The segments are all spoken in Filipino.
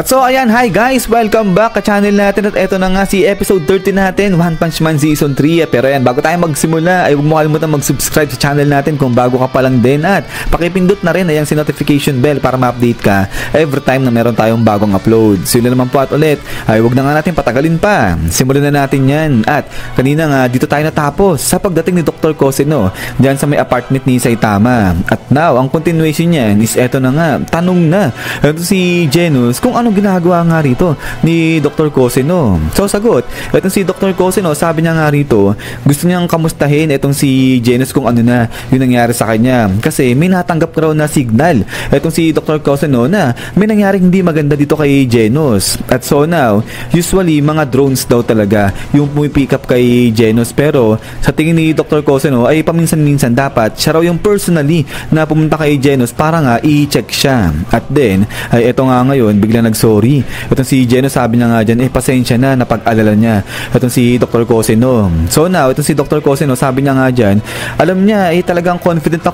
At so ayan, hi guys, welcome back ka channel natin. At eto na nga si episode 30 natin, One Punch Man Season 3. Pero ayan, bago tayo magsimula ay huwag mo kalimutan mag-subscribe sa channel natin kung bago ka pa lang din. At pakipindot na rin ayan si notification bell para ma-update ka every time na meron tayong bagong upload. So yun naman po at ulit, ay huwag na nga natin patagalin pa, simulan na natin yan. At kanina nga dito tayo natapos sa pagdating ni Dr. Coseno dyan sa may apartment ni Saitama. At now, ang continuation niya is eto na nga, tanong na ito si Genos kung anong ginagawa nga rito ni Dr. Coseno. So sagot, itong si Dr. Coseno, sabi niya nga rito, gusto niyang kamustahin itong si Genos kung ano na yung nangyari sa kanya. Kasi may natanggap raw na signal itong si Dr. Coseno na may nangyaring hindi maganda dito kay Genos. At so now, usually mga drones daw talaga yung pumipick up kay Genos. Pero sa tingin ni Dr. Coseno ay paminsan-minsan dapat siya raw yung personally na pumunta kay Genos para nga i-check siya. At then, ay eto nga ngayon, biglang nag-sorry. Itong si Genos, sabi niya nga dyan, pasensya na, napag-alala niya. Itong si Dr. Coseno. So now, itong si Dr. Coseno, sabi niya nga dyan, alam niya, talagang confident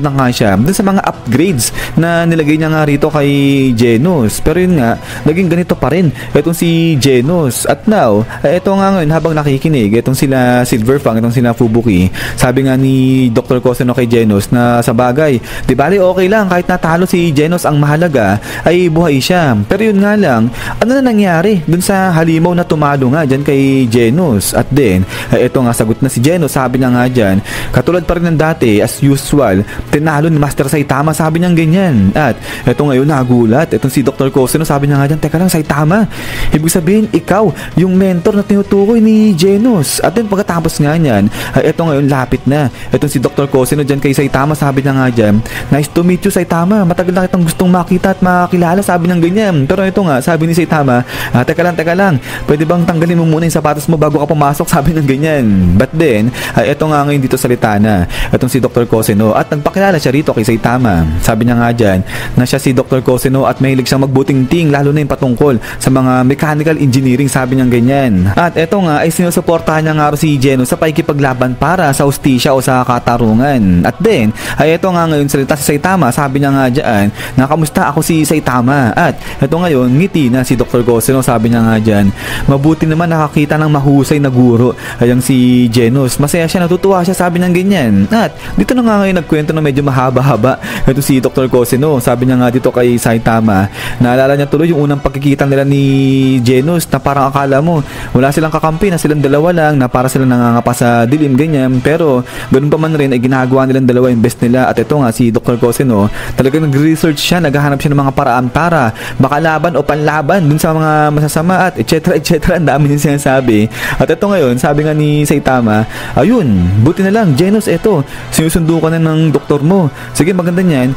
na nga siya dun sa mga upgrades na nilagay niya nga rito kay Genos. Pero yun nga, naging ganito pa rin itong si Genos. At now, eto nga ngayon, habang nakikinig, itong sila Silverfang, itong sila Fubuki, sabi nga ni Dr. Coseno kay Genos na sa bagay, di bali okay lang, kahit natalo si Genos, ang mahalaga ay buhay siya. Pero yun nga lang, ano na nangyari dun sa halimaw na tumalo nga dyan kay Genos. At then, eto nga, sagot na si Genos, sabi niya nga dyan, katulad pa rin ng dati, as usual, tinalo ni Master Saitama, sabi niya ganyan. At eto ngayon, nagulat itong si Dr. Coseno, sabi niya nga dyan, teka lang Saitama, ibig sabihin, ikaw yung mentor na tinutukoy ni Genos. At then, pagkatapos nga niyan, eto ngayon, lapit na itong si Dr. Coseno dyan kay Saitama, sabi niya nga dyan, nice to meet you Saitama, matagal na kitang gustong makita at makakilala, sabi niya ganyan. Pero ito nga, sabi ni Saitama, teka lang, pwede bang tanggalin mo muna yung sapatos mo bago ka pumasok, sabi ng ganyan. But then, ito nga ngayon dito salita na itong si Dr. Coseno at nagpakilala siya rito kay Saitama. Sabi niya nga dyan na siya si Dr. Coseno at mahilig siyang magbuting-ting, lalo na yung patungkol sa mga mechanical engineering, sabi niya ganyan. At ito nga ay sinusuportahan niya nga si Genos sa pakikipaglaban para sa hustisya o sa katarungan. At then, ito nga ngayon salita si Saitama, sabi niya nga dyan na kamusta ako si Saitama. At ito ngayon, ngiti na si Dr. Coseno, sabi niya nga dyan, mabuti naman nakakita ng mahusay na guro ayang si Genos. Masaya siya, natutuwa siya, sabi niya ganyan. At dito na nga ngayon nagkwento na medyo mahaba-haba ito si Dr. Coseno. Sabi niya nga dito kay Saitama, naalala niya tuloy yung unang pagkikita nila ni Genos na parang akala mo wala silang kakampi, na silang dalawa lang, na para silang nangangapa sa dilim ganyan. Pero ganun pa man rin ay ginagawa nilang dalawa yung best nila. At ito nga si Dr. Coseno, talagang nag-research siya, naghahanap siya ng mga paraan para makalaban o panlaban dun sa mga masasama at etc. Ang dami niya sinasabi. At ito ngayon, sabi nga ni Saitama, ayun, buti na lang Genos, eto, sinusundo ka na ng doktor mo, sige maganda niyan,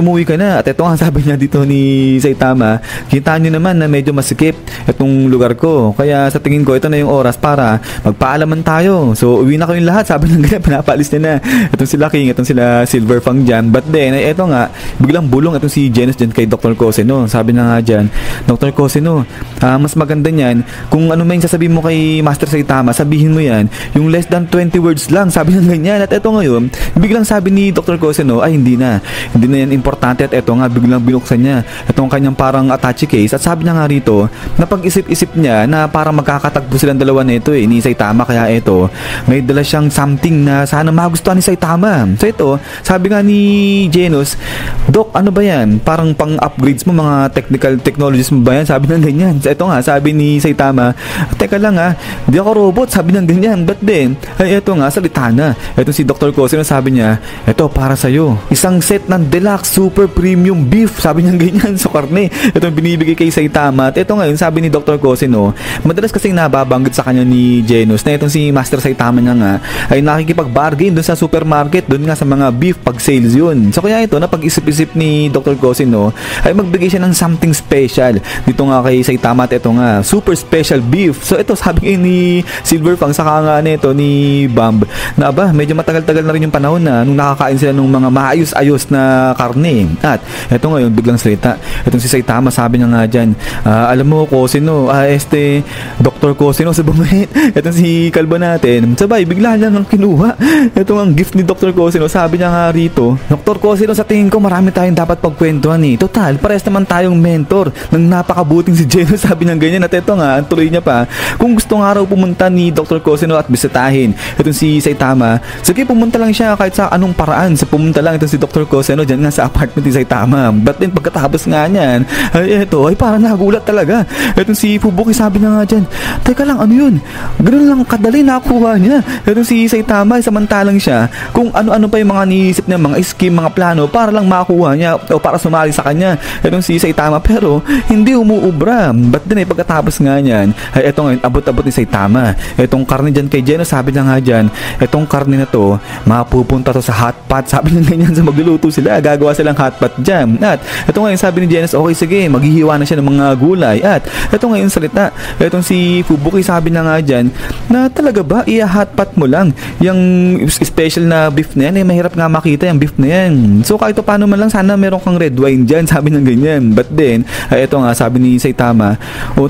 umuwi ka na. At ito nga sabi niya dito ni Saitama, kita niyo naman na medyo masikip itong lugar ko, kaya sa tingin ko ito na yung oras para magpaalaman tayo. So uwi na kayong lahat, sabi ng ganyan, pinapaalis niya na itong sila King, itong sila Silverfang dyan. But then, ito nga, biglang bulong itong si Genos dyan kay Dr. Coseno. Sabi na nga dyan, Dr. Coseno, mas maganda niyan kung ano man yung sasabihin mo kay Master Saitama, sabihin mo yan yung less than 20 words lang, sabi ng ganyan. At eto ngayon, biglang sabi ni Dr. Coseno, ay hindi na yan importante. At eto nga, biglang binuksan niya itong kanyang parang attache case. At sabi niya nga rito, napag-isip-isip niya na parang magkakatagpo silang dalawa na ito ni Saitama. Kaya eto, may dala siyang something na sana magustuhan ni Saitama. So ito, sabi nga ni Genos, Dok, ano ba yan? Parang pang-upgrades mo, mga technical technologies mo ba yan? Sabi ng ganyan. So ito nga, sabi ni Saitama, teka lang di ako robot, sabi ng ganyan. But then, ito nga, salita na ito si Dr. Coseno, sabi niya, ito para sa'yo, isang set ng deluxe super premium beef, sabi niya ganyan. So karne, ito binibigay kay Saitama. At ito ngayon, sabi ni Dr. Coseno, madalas kasing nababanggit sa kanya ni Genos na itong si Master Saitama niya nga ay nakikipag-bargain doon sa supermarket, doon nga sa mga beef pag sales yun. So kaya ito, napag-isip-isip ni Dr. Coseno ay magbigay siya ng something special dito nga kay Saitama. At ito nga, super special beef. So ito, sabi ni Silverfang, saka nga nito ni Bamb, na ba, medyo matagal-tagal na rin yung panahon na nung nakakain sila ng mga maayos-ayos na karne. At ito ngayon, biglang salita itong si Saitama, sabi niya nga dyan, alam mo Coseno, Dr. Dr. Cosino sa bumait. Itong si kalbo natin, sabay, bigla lang ang kinuha. Ito ang gift ni Dr. Cosino. Sabi niya nga rito, Dr. Cosino, sa tingin ko marami tayong dapat pagkwentuhan eh. Total, pares naman tayong mentor ng napakabuting si Geno. Sabi niya ganyan. At ito nga, ang tuloy niya pa, kung gusto nga raw pumunta ni Dr. Cosino at bisitahin itong si Saitama, sige, pumunta lang siya kahit sa anong paraan. Sa pumunta lang itong si Dr. Cosino dyan nga sa apartment ni Saitama. But then pagkatapos nga niyan, ay parang nagulat talaga. Itong si Fubuki, sabi niya nga dyan, teka lang, ano yun? Ganun lang kadali nakuha niya. Itong si Saitama, samantalang siya, kung ano-ano pa yung mga niisip niya, mga scheme, mga plano, para lang makuha niya o para sumali sa kanya. Itong si Saitama, pero hindi umuubra. But then pagkatapos nga niyan, ay eto ngayon, abot-abot ni Saitama. Itong karne dyan kay Geno, sabi niya nga dyan, itong karne na to, mapupunta to sa hotpot. Sabi niya ganyan, sa magluluto sila, gagawa silang hotpot dyan. At ito ngayon, sabi ni Genos, okay sige, maghihiwa na siya ng mga gulay. At ito ngayon salita, itong si Fubuki, sabi na nga dyan, na talaga ba, hotpot mo lang yung special na beef na yan, mahirap nga makita yung beef na yan. So kahit paano man lang, sana meron kang red wine dyan, sabi niya ganyan. But then, ito nga, sabi ni Saitama,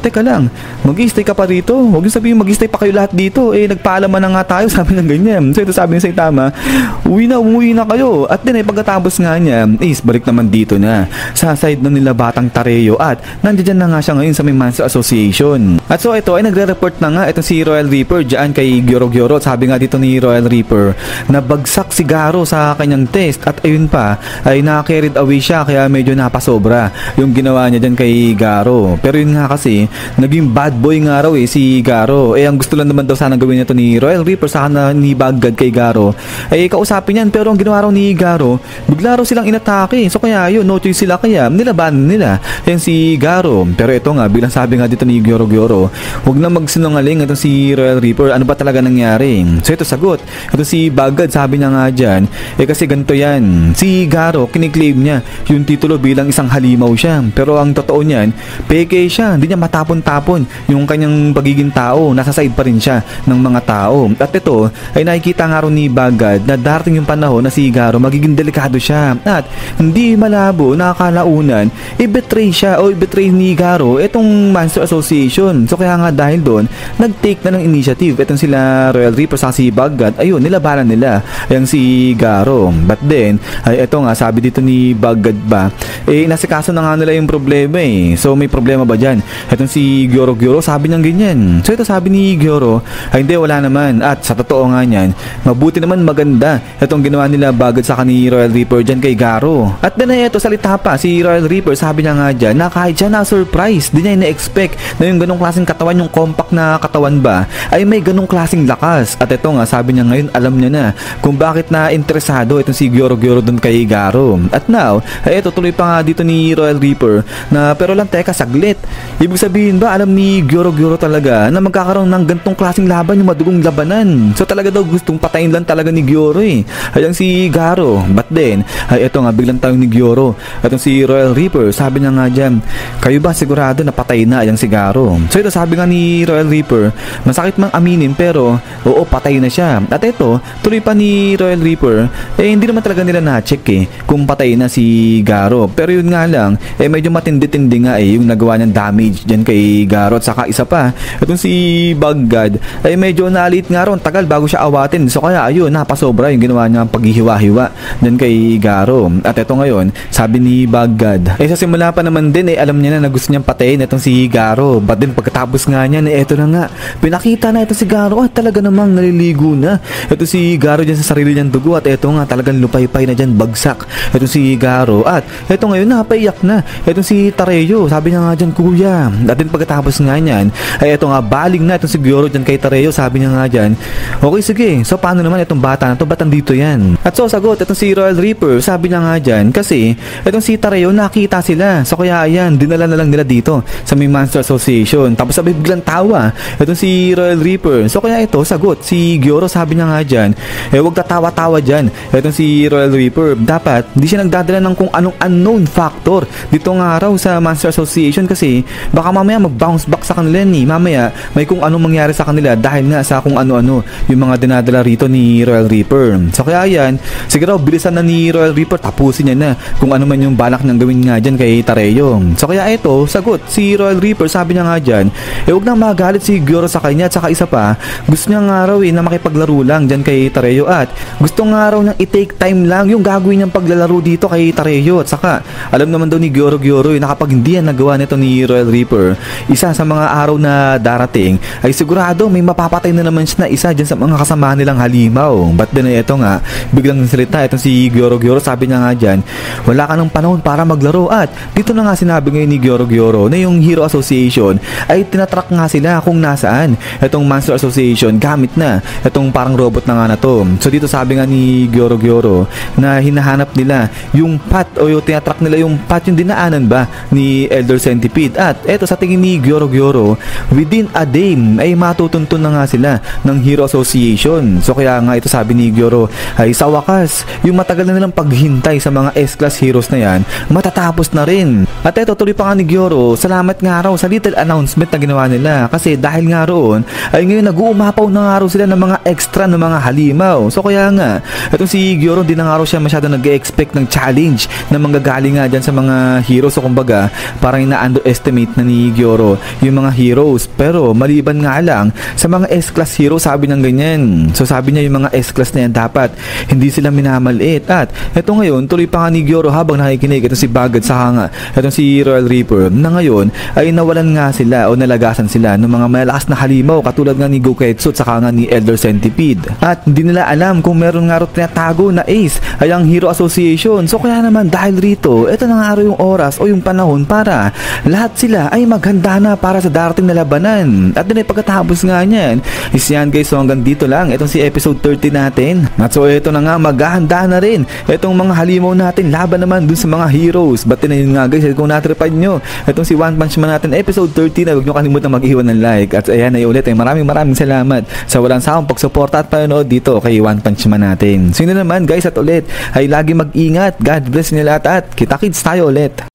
teka lang, mag-i-stay ka pa rito, huwag yung sabihin mag-i-stay pa kayo lahat dito, nagpaalaman na nga tayo, sabi niya ganyan. So ito sabi ni Saitama, umuwi na kayo. At then pagkatapos nga niya, balik naman dito na sa side na nila Batang Tareo at nandiyan na nga siya ngayon sa may Monster Association. At so ito ay nagre-report na nga itong si Royal Reaper dyan kay Gyoro. Sabi nga dito ni Royal Reaper na bagsak si Garo sa kanyang test at ayun pa ay na-carried away siya kaya medyo napasobra yung ginawa niya dyan kay Garo. Pero yun nga kasi naging bad boy nga raw si Garo. Ang gusto lang naman daw sana gawin nito ni Royal Reaper sa ni Bagad kay Garo ay kausapin yan, pero ang ginawa raw ni Garo, bigla raw silang inatake. So kaya yun, no choice sila, kaya nilabanan nila yan si Garo. Pero ito nga, bilang sabi nga dito ni Gyoro, huwag na magsinungaling itong si Royal Reaper, ano ba talaga nangyari? So ito sagot, ito si Bagad, sabi niya nga dyan, kasi ganito yan, si Garo kiniklaim niya yung titulo bilang isang halimaw siya, pero ang totoo niyan, peke siya, hindi niya matapon-tapon yung kanyang pagiging tao, nasa side pa rin siya ng mga tao. At ito ay nakikita nga rin ni Bagad na darating yung panahon na si Garo magiging delikado siya at hindi malabo na kalaunan i-betray siya o i-betray ni Garo itong Monster Association. So kaya nga dahil doon nag-take na ng initiative itong sila Royal Reaper sa si Bagad, ayun, nilabanan nila yung si Garo. But then ay ito nga, sabi dito ni Bagad ba, nasikaso na nga nila yung problema So may problema ba dyan? Itong si Gyoro, sabi niyang ganyan. So ito sabi ni Gyoro, ay hindi, wala naman. At sa totoo nga niyan, mabuti naman, maganda itong ginawa nila Bagad sa ni Royal Reaper dyan kay Garo. At then ito salita pa si Royal Reaper, sabi niya nga dyan na kahit siya na surprise, di niya ina-expect na yung ganong klaseng katawan, yung compact na katawan ba ay may ganong klaseng lakas. At ito nga, sabi niya ngayon, alam niya na kung bakit na interesado itong si Gyoro dun kay Garo. At now, ay ito tuloy pa nga dito ni Royal Reaper na pero lang teka, saglit, ibig sabihin ba alam ni Gyoro talaga na magkakaroon ng gantong klaseng laban, yung madugong labanan? So talaga daw gustong patayin lang talaga ni Gyoro ayang si Garo. But then ay eto nga, biglang tawag ni Gyoro atong si Royal Reaper, sabi niya nga dyan, kayo ba sigurado na patay na ayang si Garo? So ito sabi nga ni Royal Reaper, masakit mang aminin pero oo, patay na siya. At ito tuloy pa ni Royal Reaper, hindi naman talaga nila na-check kung patay na si Garo. Pero yun nga lang, medyo matindi-tindi nga yung nagawa niyang damage dyan kay Garo. At saka isa pa, itong si Bagad ay medyo nalit nga ron, tagal bago siya awatin. So kaya ayun, napasobra yung ginawa niya paghihiwa-hiwa dyan kay Garo. At ito ngayon, sabi ni Bagad, sa simula pa naman din alam niya na gusto niyang patayin itong si Garo. But then pagkatapos nga niya, eto na nga, pinakita na ito si Garo at talaga namang naliligo na ito si Garo dyan sa sarili niyang dugo. At eto nga, talagang lupay-pay na dyan, bagsak ito si Garo. At eto ngayon, napaiyak na itong si Tareo, sabi niya nga dyan, kuya. At then pagkatapos nga niyan, ay eto nga, baling na itong si Gyoro dyan kay Tareo, sabi niya nga dyan, okay sige, so paano naman itong bata na to, ba't andito yan? At so sagot itong si Royal Reaper, sabi niya nga dyan, kasi itong si Tareo nakita sila, so kaya ayan, dinala na lang nila dito sa may Monster Association. Tapos sabi biglang tawa itong si Royal Reaper, so kaya ito sagot si Gyoro, sabi niya nga dyan, huwag tatawa-tawa dyan itong si Royal Reaper, dapat hindi siya nagdadala ng kung anong unknown factor dito nga raw sa Monster Association kasi baka mamaya mag-bounce back sa kanila mamaya may kung anong mangyari sa kanila dahil nga sa kung ano-ano yung mga dinadala rito ni Royal Reaper. So kaya yan, sige raw, bilisan na ni Royal Reaper, tapusin niya na kung ano man yung balak niyang gawin nga dyan kay Tareo. So kaya ito, sagot si Royal Reaper, sabi niya nga dyan, huwag nang magalit si Gyoro sa kanya. At saka isa pa, gusto niya nga raw na makipaglaro lang dyan kay Tareyo at gusto nga raw niyang i-take time lang yung gagawin niyang paglalaro dito kay Tareyo. At saka alam naman daw ni Gyoro na kapag hindi yan nagawa nito ni Royal Reaper, isa sa mga araw na darating ay sigurado may mapapatay na naman siya na isa dyan sa mga kasamahan nilang halimaw. But then ito nga, biglang salita itong si Gyoro, sabi niya nga dyan, wala ka ng panahon para maglaro. At dito na nga sinabi ngayon ni Gyoro na yung Hero Association ay tinatrack nga sila kung nasaan itong Monster Association gamit na itong parang robot na nga na to. So dito sabi nga ni Gyoro na hinahanap nila yung path o yung tinatrack nila yung path, yung dinaanan ba ni Elder Centipede. At eto sa tingin ni Gyoro, within a day ay matutuntun na nga sila ng Hero Association. So kaya nga ito sabi ni Gyoro ay sa wakas yung matagal na nilang paghintay sa mga S-Class heroes na yan matatapos na rin. At eto tuloy pa nga ni Gyoro, salamat nga raw sa little announcement na ginawa nila kasi dahil nga roon ay ngayon nag-uumapaw na nga raw sila ng mga extra ng mga halimaw. So kaya nga itong si Gyoro din na nga raw siya masyado nag-expect ng challenge na manggagaling nga dyan sa mga heroes. So kumbaga parang ina-underestimate na ni Gyoro yung mga heroes. Pero maliban nga lang sa mga S-Class heroes, sabi ng ganyan. So sabi niya yung mga S-Class na yan dapat hindi sila minamaliit. At eto ngayon tuloy pa nga ni Gyoro habang nakikinig ito si Bagad sa nga itong si Royal Reaper na ngayon ay nawalan nga sila o nalagasan sila ng mga malakas na halimaw katulad nga ni Goketsu at saka nga ni Elder Centipede. At hindi nila alam kung meron nga rin tinatago na ace ay ang Hero Association. So kaya naman dahil rito, ito na nga yung oras o yung panahon para lahat sila ay maghanda na para sa darating na labanan. At din ay pagkatapos nga niyan is yan guys, so hanggang dito lang itong si episode 30 natin. At so ito na nga, maghahanda na rin itong mga halimaw natin laban naman dun sa mga heroes. But din ayun nga guys, kung natripad nyo itong si One Punch Man natin episode 30 na, huwag nyo kalimutan mag-iwan ng like. At ayan ay ulit ay maraming salamat sa walang sawang pagsuporta at panonood dito kay One Punch Man natin. So yun na naman guys, at ulit ay lagi mag-ingat. God bless nila at kita-kits tayo ulit.